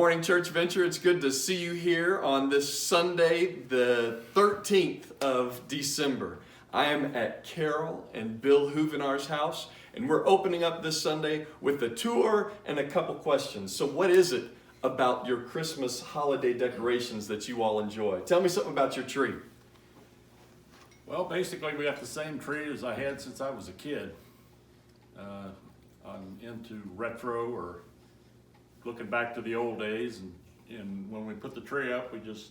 morning, Church Venture. It's good to see you here on this Sunday, the 13th of December. I am at Carol and Bill Huvenar's house, and we're opening up this Sunday with a tour and a couple questions. So what is it about your Christmas holiday decorations that you all enjoy? Tell me something about your tree. Well, basically, we got the same tree as I had since I was a kid. I'm into retro or looking back to the old days, and when we put the tree up, we just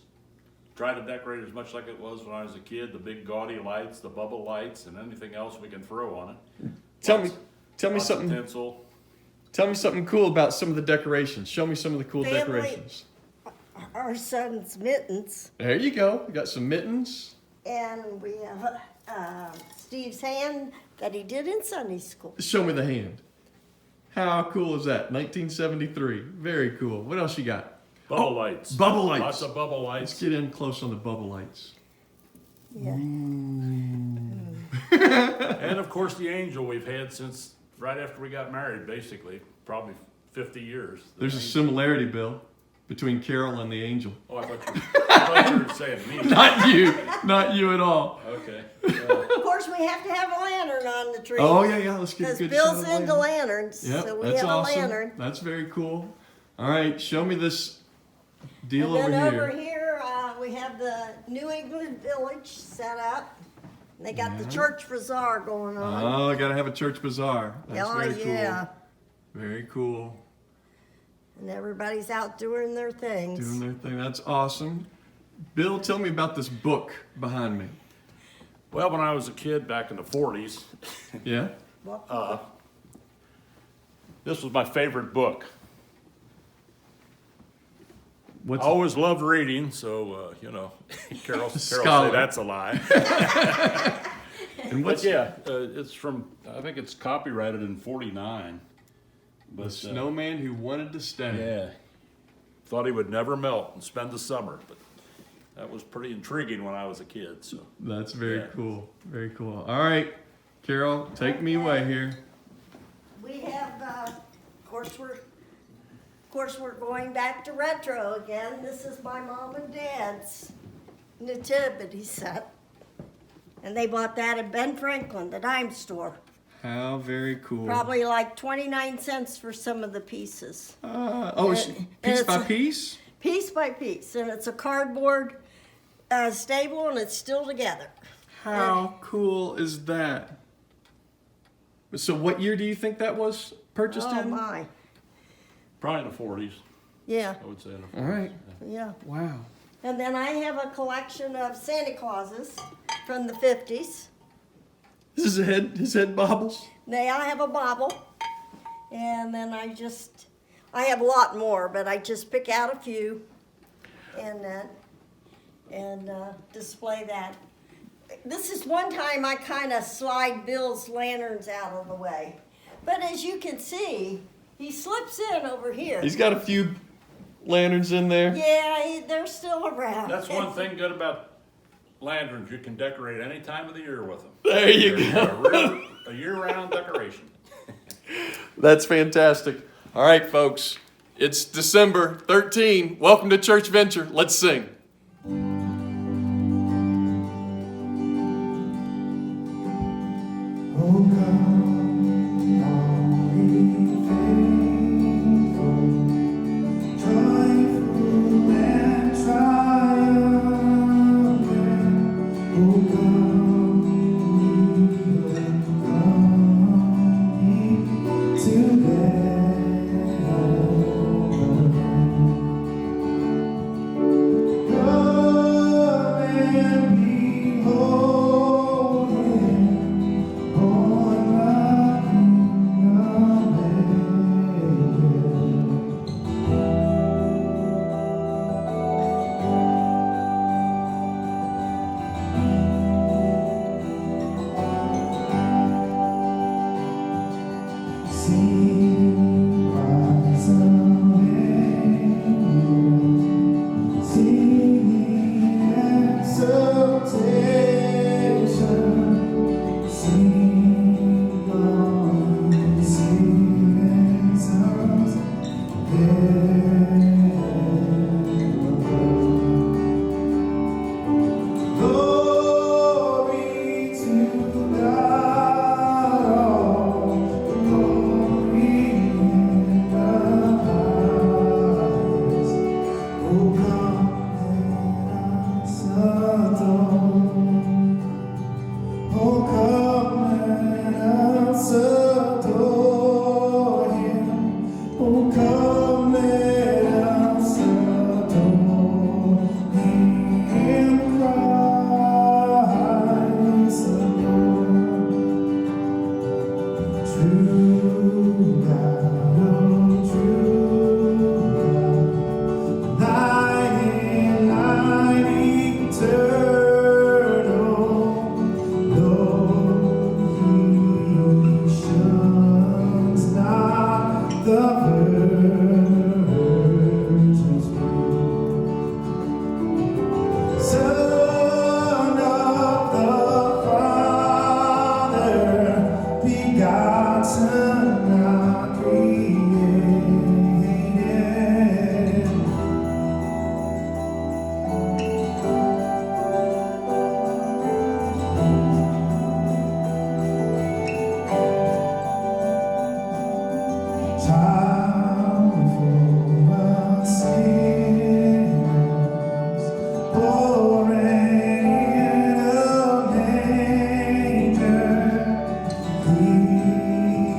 try to decorate as much like it was when I was a kid. The big gaudy lights, the bubble lights, and anything else we can throw on it. Tell me Lots of something. tinsel. Tell me something cool about some of the decorations. Show me some of the cool Family. decorations. Our son's mittens, There you go. You got some mittens. and we have Steve's hand that he did in Sunday school. Show me the hand. How cool is that? 1973. Very cool. What else you got? Bubble lights. Bubble lights. Lots of bubble Let's lights. get in close on the bubble lights. Yeah. And of course, the angel we've had since right after we got married, basically, probably 50 years. The There's a angel. similarity, Bill, between Carol and the angel. Oh, I thought you were saying me. Not you at all. Okay. Of course, we have to have a lantern on the tree. Oh yeah. Let's get a Because good Bill's shot of into lantern. lanterns, Yep, so we that's have awesome. a lantern. That's very cool. All right, show me this deal And then over over here. here, we have the New England Village set up. They got the Yeah. church bazaar going on. Oh, I gotta have a church bazaar. That's Oh, very yeah. cool. Very cool. And everybody's out doing their things. Doing their thing. That's awesome. Bill, tell me about this book behind me. Well, when I was a kid back in the 40s, Yeah? this was my favorite book. What's I always loved reading, so, Carol say Scholar. that's a lie. and But what's yeah, it's from, I think it's copyrighted in 49. The But, Snowman Who Wanted to Stay. yeah, thought he would never melt and spend the summer, but that was pretty intriguing when I was a kid, so. That's very Yeah. cool. Very cool. All right, Carol, take me away here. We have, of course, we're going back to retro again. This is my mom and dad's nativity set. And they bought that at Ben Franklin, the dime store. How very cool. Probably like 29 cents for some of the pieces. It's And piece it's by a- piece? Piece by piece. And it's a cardboard stable and it's still together. How cool is that? So what year do you think that was purchased Oh in? my. Probably in the 40s, Yeah, I would say in the 40s. All right. yeah. Wow. And then I have a collection of Santa Clauses from the 50s. This is his head bobbles. They all have a bobble. And then I have a lot more, but I just pick out a few and display that. This is one time I kind of slide Bill's lanterns out of the way. But as you can see, he slips in over here. He's got a few lanterns in there. Yeah, they're still around. That's one thing good about lanterns, you can decorate any time of the year with them. There you They're go. a year-round decoration. That's fantastic. All right, folks. It's December 13. Welcome to Church Venture. Let's sing. Oh come, all ye faithful, joyful and triumphant. Oh come ye together. Come and behold Him. Born by Sing cries of angels, singing exultation. Sing on, sing as songs. not created. Child full of sinners, born in a manger. He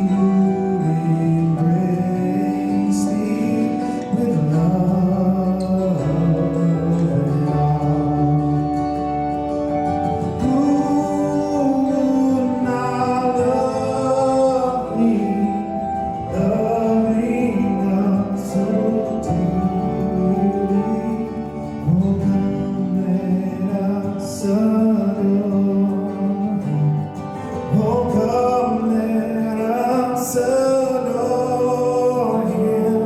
who embraced thee with love and all. Who would not love me, loving us so dearly? Oh, come let us adore Him. Oh, come let us adore Him.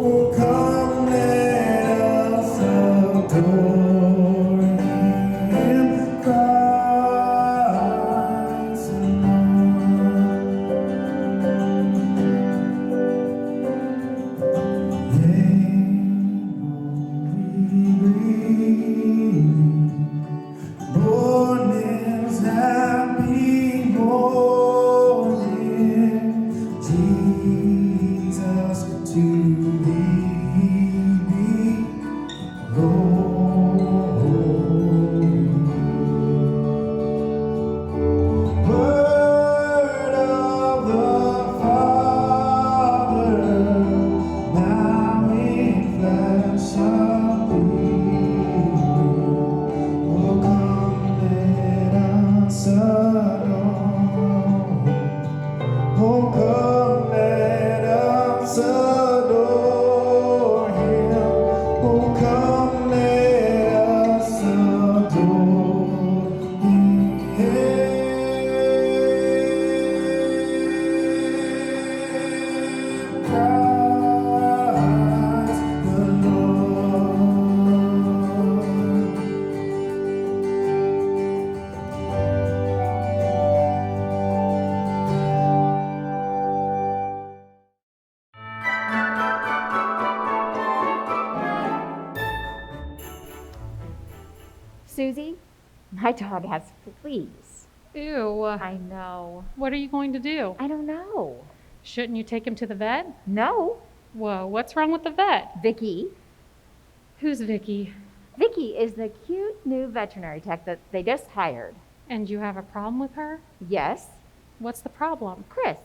Oh, come let us adore Him. Christ alone. Yea, mornings happy morning, Jesus, to thee be glory. Word of the Father, now in flesh appearing. Oh, come let us adore. Oh, come let us adore Him. Oh, come let us adore Him. Christ the Lord. Susie, my dog has fleas. Ew. I know. What are you going to do? I don't know. Shouldn't you take him to the vet? No, Whoa, what's wrong with the vet? Vicky. Who's Vicky? Vicky is the cute new veterinary tech that they just hired. And you have a problem with her? Yes, What's the problem? Chris.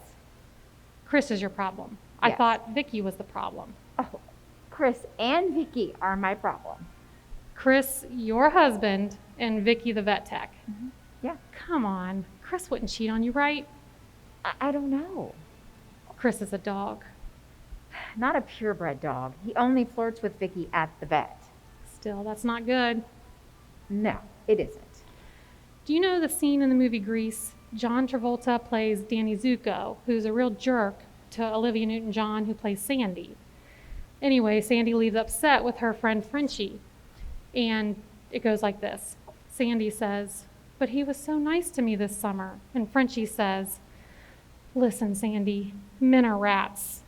Chris is your problem. I Yes. thought Vicky was the problem. Oh, Chris and Vicky are my problem. Chris, your husband, and Vicky, the vet tech. Yeah, Come on. Chris wouldn't cheat on you, right? I don't know. Chris is a dog. Not a purebred dog. He only flirts with Vicky at the vet. Still, that's not good. No, it isn't. Do you know the scene in the movie Grease? John Travolta plays Danny Zuko, who's a real jerk to Olivia Newton-John, who plays Sandy. Anyway, Sandy leaves upset with her friend Frenchie. And it goes like this. Sandy says, "But he was so nice to me this summer." And Frenchie says, "Listen, Sandy, men are rats.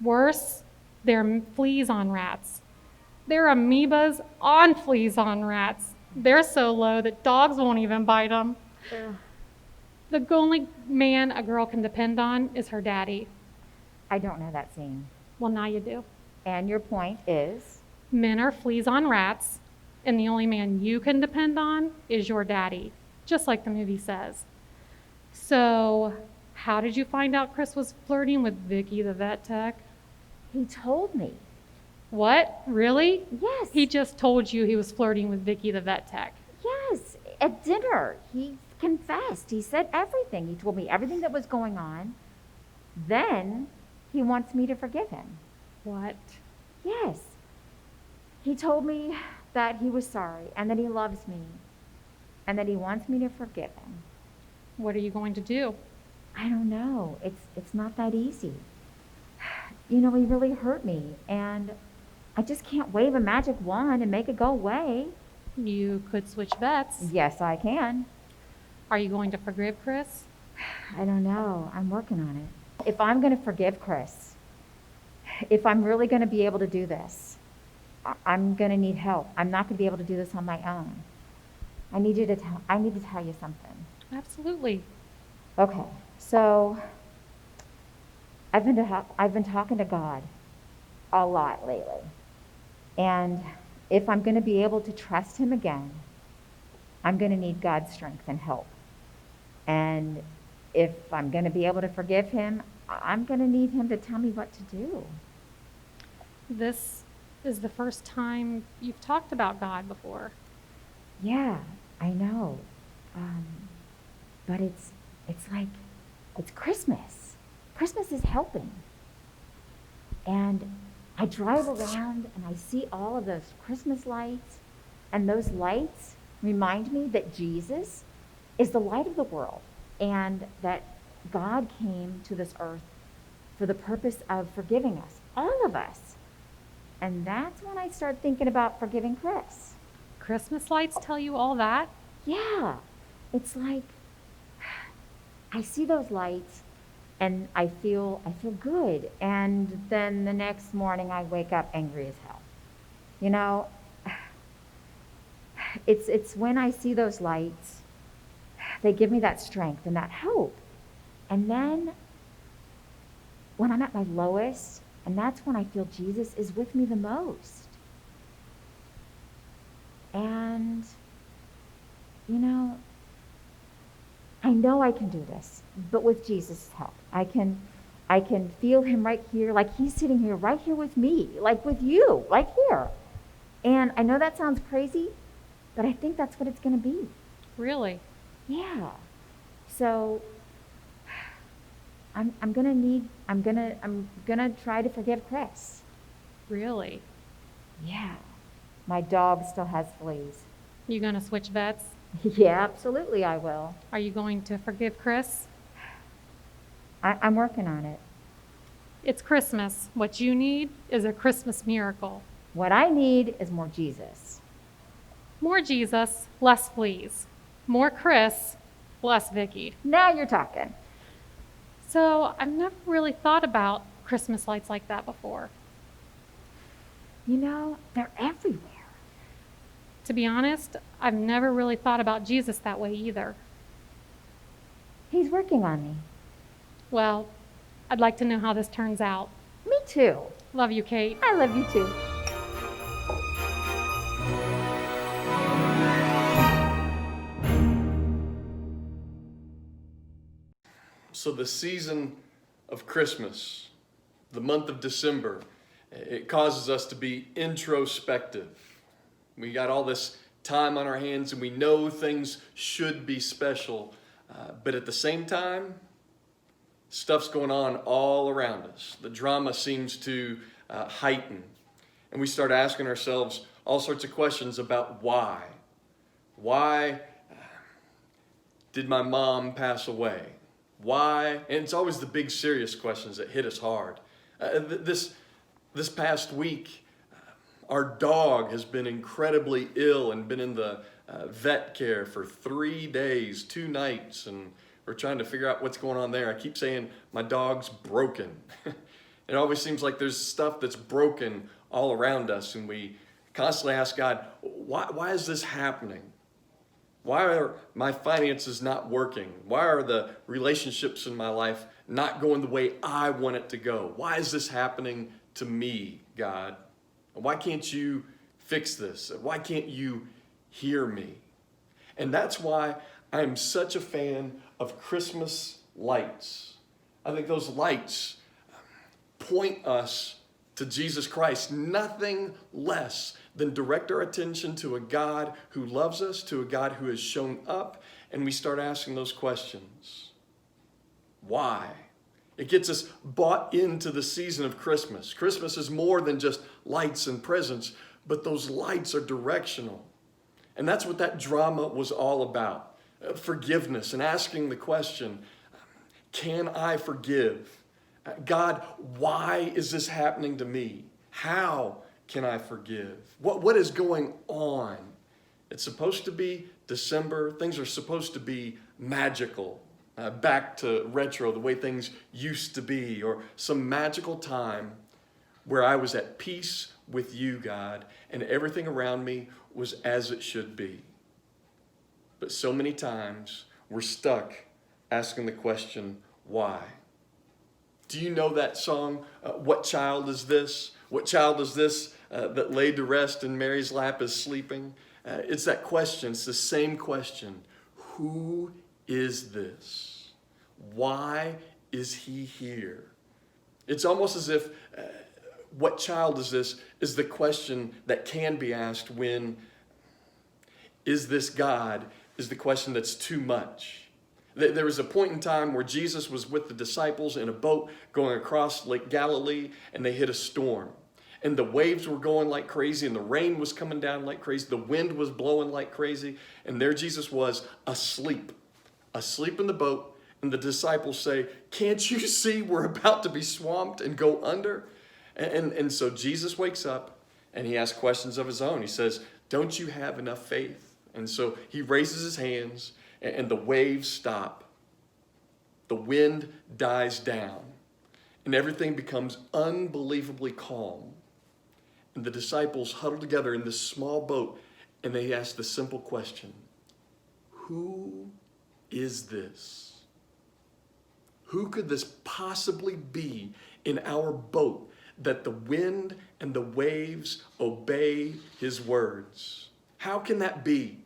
Worse, they're fleas on rats. They're amoebas on fleas on rats. They're so low that dogs won't even bite them." The only man a girl can depend on is her daddy. I don't know that scene. Well, now you do. And your point is? Men are fleas on rats, and the only man you can depend on is your daddy, just like the movie says. So, how did you find out Chris was flirting with Vicky, the vet tech? He told me. What? Really? Yes. He just told you he was flirting with Vicky, the vet tech. Yes, at dinner. He confessed. He said everything. He told me everything that was going on. Then he wants me to forgive him. What? Yes. He told me that he was sorry and that he loves me and that he wants me to forgive him. What are you going to do? I don't know. It's not that easy. You know, he really hurt me, and I just can't wave a magic wand and make it go away. You could switch vets. Yes, I can. Are you going to forgive Chris? I don't know. I'm working on it. If I'm going to forgive Chris, if I'm really going to be able to do this, I'm going to need help. I'm not going to be able to do this on my own. I need to tell you something. Absolutely. Okay, so I've been talking to God a lot lately. And if I'm going to be able to trust him again, I'm going to need God's strength and help. And if I'm going to be able to forgive him, I'm going to need him to tell me what to do. This is the first time you've talked about God before. Yeah, I know. But it's like, it's Christmas. Christmas is helping. And I drive around and I see all of those Christmas lights, and those lights remind me that Jesus is the light of the world, and that God came to this earth for the purpose of forgiving us, all of us. And that's when I start thinking about forgiving Chris. Christmas lights tell you all that? Yeah, it's like I see those lights and I feel good, and then the next morning I wake up angry as hell. You know, it's when I see those lights, they give me that strength and that hope. And then when I'm at my lowest, and that's when I feel Jesus is with me the most. And, you know I can do this, but with Jesus' help. I can feel him right here, like he's sitting here, right here with me, like with you, right here. And I know that sounds crazy, but I think that's what it's going to be. Really? Yeah. So I'm gonna try to forgive Chris. Really? Yeah. My dog still has fleas. You gonna switch vets? Yeah, absolutely I will. Are you going to forgive Chris? I'm working on it. It's Christmas. What you need is a Christmas miracle. What I need is more Jesus. More Jesus, less fleas. More Chris, less Vicky. Now you're talking. So I've never really thought about Christmas lights like that before. You know, they're everywhere. To be honest, I've never really thought about Jesus that way either. He's working on me. Well, I'd like to know how this turns out. Me too. Love you, Kate. I love you too. So the season of Christmas, the month of December, it causes us to be introspective. We got all this time on our hands and we know things should be special, but at the same time, stuff's going on all around us. The drama seems to heighten, and we start asking ourselves all sorts of questions about why. Why did my mom pass away? Why? And it's always the big serious questions that hit us hard. This past week, our dog has been incredibly ill and been in the vet care for 3 days, 2 nights, and we're trying to figure out what's going on there. I keep saying my dog's broken. It always seems like there's stuff that's broken all around us, and we constantly ask God, why is this happening? Why are my finances not working? Why are the relationships in my life not going the way I want it to go? Why is this happening to me, God? Why can't you fix this? Why can't you hear me? And that's why I'm such a fan of Christmas lights. I think those lights point us to Jesus Christ, nothing less than direct our attention to a God who loves us, to a God who has shown up, and we start asking those questions. Why? It gets us bought into the season of Christmas. Christmas is more than just lights and presents, but those lights are directional. And that's what that drama was all about. Forgiveness and asking the question, can I forgive? God, why is this happening to me? How can I forgive? What is going on? It's supposed to be December. Things are supposed to be magical. back to retro, the way things used to be, or some magical time where I was at peace with you, God, and everything around me was as it should be. But so many times we're stuck asking the question, why? Do you know that song, What Child Is This? What child is this that laid to rest in Mary's lap is sleeping? It's that question. It's the same question. Who is this? Why is he here? It's almost as if what child is this is the question that can be asked when is this God is the question that's too much. There was a point in time where Jesus was with the disciples in a boat going across Lake Galilee, and they hit a storm. And the waves were going like crazy, and the rain was coming down like crazy. The wind was blowing like crazy. And there Jesus was, asleep in the boat. And the disciples say, can't you see we're about to be swamped and go under? And so Jesus wakes up, and he asks questions of his own. He says, don't you have enough faith? And so he raises his hands, and the waves stop. The wind dies down, and everything becomes unbelievably calm. And the disciples huddle together in this small boat, and they ask the simple question, who is this? Who could this possibly be in our boat that the wind and the waves obey his words? How can that be?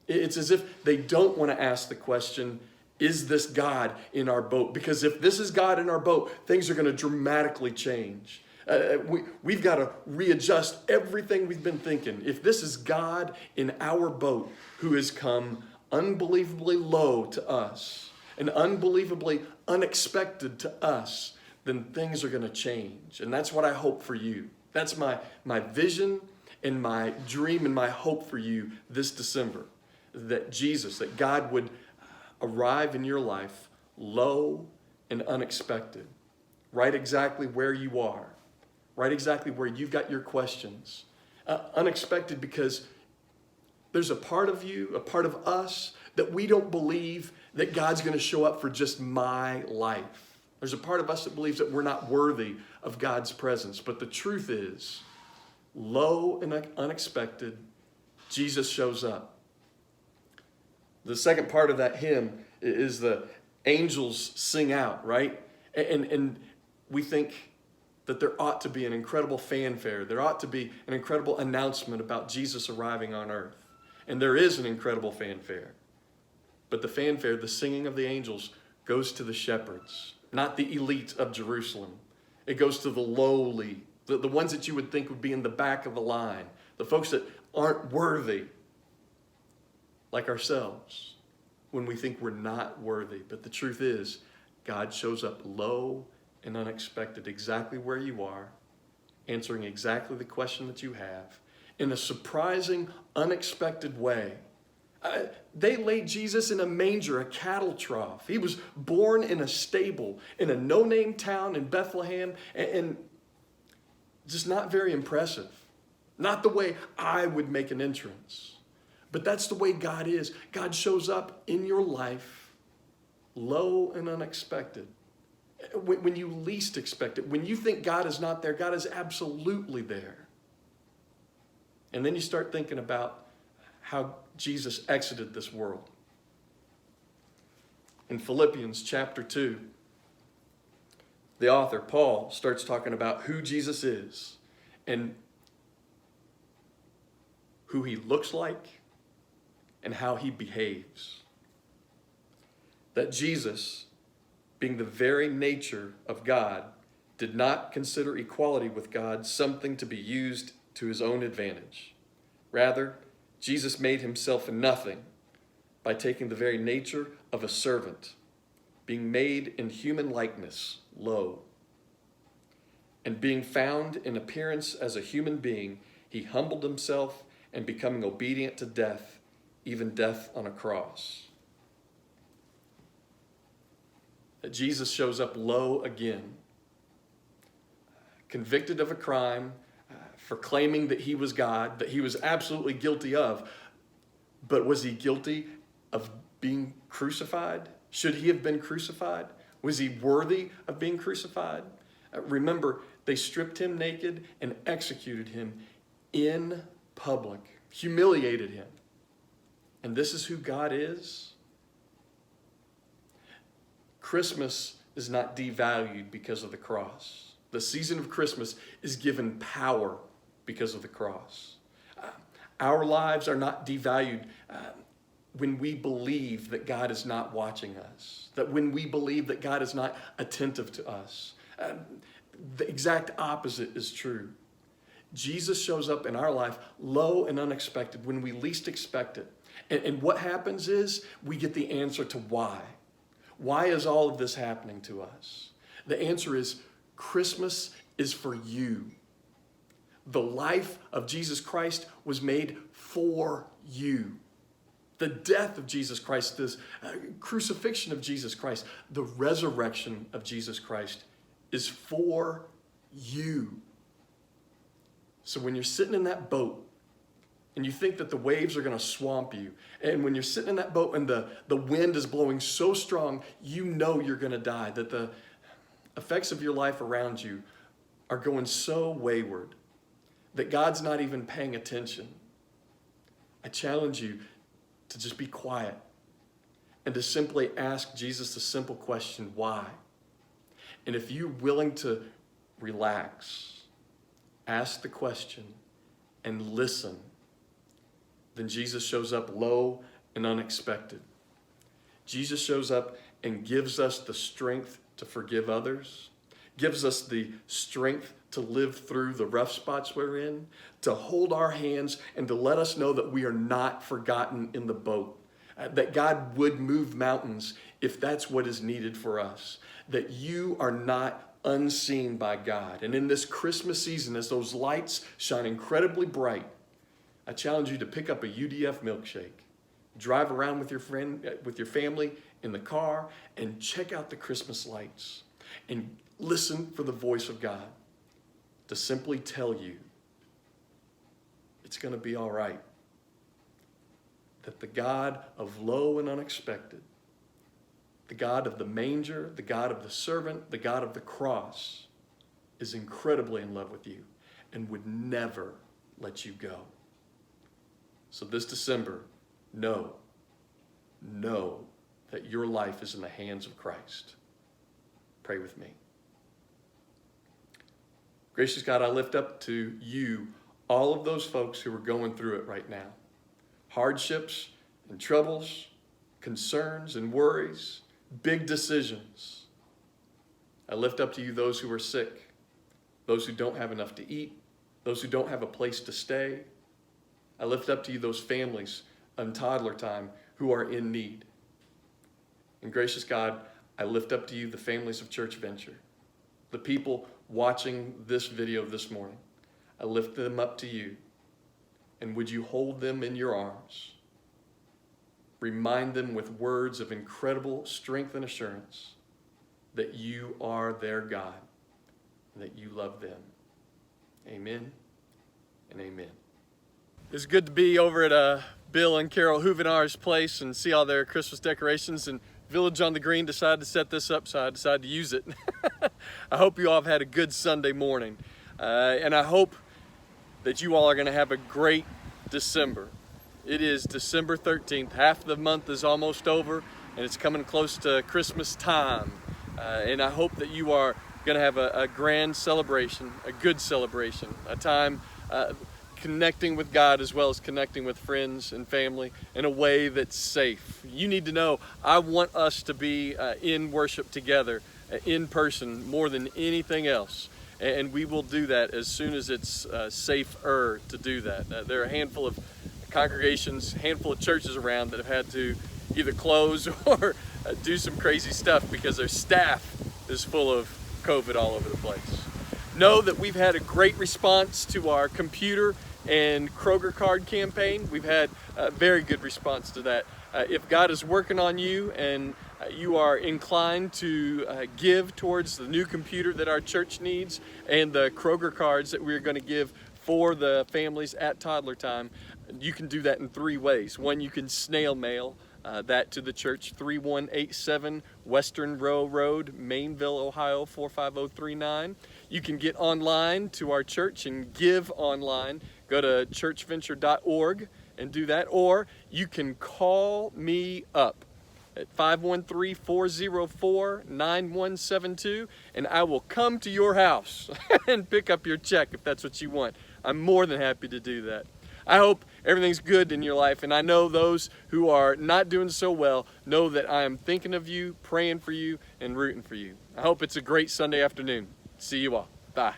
It's as if they don't want to ask the question, is this God in our boat? Because if this is God in our boat, things are going to dramatically change. We've got to readjust everything we've been thinking. If this is God in our boat who has come unbelievably low to us and unbelievably unexpected to us, then things are going to change. And that's what I hope for you. That's my vision and my dream and my hope for you this December. That God would arrive in your life low and unexpected, right exactly where you are, right exactly where you've got your questions. Unexpected because there's a part of you, a part of us, that we don't believe that God's going to show up for just my life. There's a part of us that believes that we're not worthy of God's presence. But the truth is, low and unexpected, Jesus shows up. The second part of that hymn is the angels sing out, right? And we think that there ought to be an incredible fanfare. There ought to be an incredible announcement about Jesus arriving on earth. And there is an incredible fanfare. But the fanfare, the singing of the angels, goes to the shepherds, not the elite of Jerusalem. It goes to the lowly, the ones that you would think would be in the back of the line, the folks that aren't worthy, like ourselves, when we think we're not worthy. But the truth is, God shows up low and unexpected, exactly where you are, answering exactly the question that you have, in a surprising, unexpected way. They laid Jesus in a manger, a cattle trough. He was born in a stable, in a no-name town in Bethlehem, and just not very impressive. Not the way I would make an entrance. But that's the way God is. God shows up in your life low and unexpected. When you least expect it. When you think God is not there, God is absolutely there. And then you start thinking about how Jesus exited this world. In Philippians chapter 2, the author, Paul, starts talking about who Jesus is and who he looks like and how he behaves. That Jesus, being the very nature of God, did not consider equality with God something to be used to his own advantage. Rather, Jesus made himself nothing by taking the very nature of a servant, being made in human likeness, low. And being found in appearance as a human being, he humbled himself and becoming obedient to death, even death on a cross. Jesus shows up low again, convicted of a crime for claiming that he was God, that he was absolutely guilty of. But was he guilty of being crucified Should he have been crucified? Was he worthy of being crucified? Remember, they stripped him naked and executed him in public, humiliated him. And this is who God is? Christmas is not devalued because of the cross. The season of Christmas is given power because of the cross. Our lives are not devalued when we believe that God is not watching us, that when we believe that God is not attentive to us. The exact opposite is true. Jesus shows up in our life low and unexpected when we least expect it. And what happens is we get the answer to why. Why is all of this happening to us? The answer is Christmas is for you. The life of Jesus Christ was made for you. The death of Jesus Christ, this crucifixion of Jesus Christ, the resurrection of Jesus Christ is for you. So when you're sitting in that boat and you think that the waves are going to swamp you, and when you're sitting in that boat and the wind is blowing so strong, you know you're going to die, that the effects of your life around you are going so wayward that God's not even paying attention, I challenge you to just be quiet and to simply ask Jesus the simple question, why? And if you're willing to relax, ask the question, and listen, then Jesus shows up low and unexpected. Jesus shows up and gives us the strength to forgive others, gives us the strength to live through the rough spots we're in, to hold our hands and to let us know that we are not forgotten in the boat, that God would move mountains if that's what is needed for us, that you are not unseen by God. And in this Christmas season, as those lights shine incredibly bright, I challenge you to pick up a UDF milkshake, drive around with your family in the car, and check out the Christmas lights and listen for the voice of God to simply tell you it's going to be all right. That the God of low and unexpected, the God of the manger, the God of the servant, the God of the cross is incredibly in love with you and would never let you go. So this December, know that your life is in the hands of Christ. Pray with me. Gracious God, I lift up to you all of those folks who are going through it right now. Hardships and troubles, concerns and worries, big decisions. I lift up to you those who are sick, those who don't have enough to eat, those who don't have a place to stay. I lift up to you those families in toddler time who are in need. And gracious God, I lift up to you the families of Church Venture, the people watching this video this morning. I lift them up to you. And would you hold them in your arms? Remind them with words of incredible strength and assurance that you are their God and that you love them. Amen and amen. It's good to be over at Bill and Carol Huvenar's place and see all their Christmas decorations. And Village on the Green decided to set this up, so I decided to use it. I hope you all have had a good Sunday morning. And I hope that you all are going to have a great December. It is December 13th. Half the month is almost over, and it's coming close to Christmas time. And I hope that you are going to have a grand celebration, a good celebration, a time connecting with God as well as connecting with friends and family in a way that's safe. You need to know, I want us to be in worship together, in person, more than anything else. And we will do that as soon as it's safer to do that. There are a handful of congregations, a handful of churches around that have had to either close or do some crazy stuff because their staff is full of COVID all over the place. Know that we've had a great response to our computer and Kroger card campaign. We've had a very good response to that. If God is working on you and you are inclined to give towards the new computer that our church needs and the Kroger cards that we're going to give for the families at toddler time, you can do that in 3 ways. One, you can snail mail that to the church, 3187 Western Row Road, Mainville, Ohio 45039. You can get online to our church and give online. Go to churchventure.org and do that, or you can call me up at 513-404-9172, and I will come to your house and pick up your check if that's what you want. I'm more than happy to do that. I hope everything's good in your life, and I know those who are not doing so well know that I am thinking of you, praying for you, and rooting for you. I hope it's a great Sunday afternoon. See you all. Bye.